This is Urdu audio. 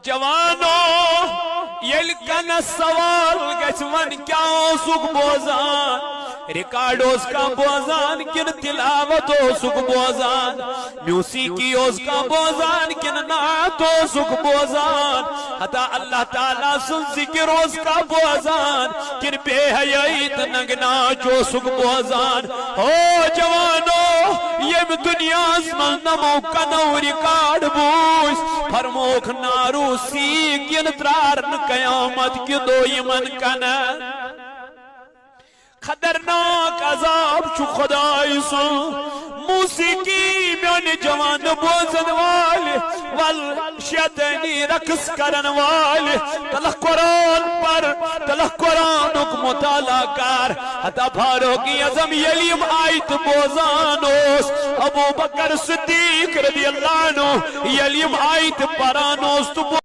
جوانو یل کن سوال گچ ون کیا اوسک بوزان ریکارڈ اس کا بوزان کن تلاوت اوسک بوزان موسیقی اس کا بوزان کن نعت اوسک بوزان حتی اللہ تعالیٰ سن ذکر اس کا بوزان کن بے حیات نگنا چوسک بوزان او جوانو یہ دنیا اسمال نمو کنو ریکارڈ بوش فرموک نارو سیک ین ترارن قیامت کی دو یمن کنا خطرناک عذاب چو خدای سن موسیقی میان جوان بوزن والے والشیطانی رقص کرن والے تلہ قرآن پر تلہ قرآن کو مطالعہ کر حتی فاروق اعظم یلیم آیت بوزانوس ابو بکر صدیق رضی اللہ عنہ یلیم آیت پرانوس تو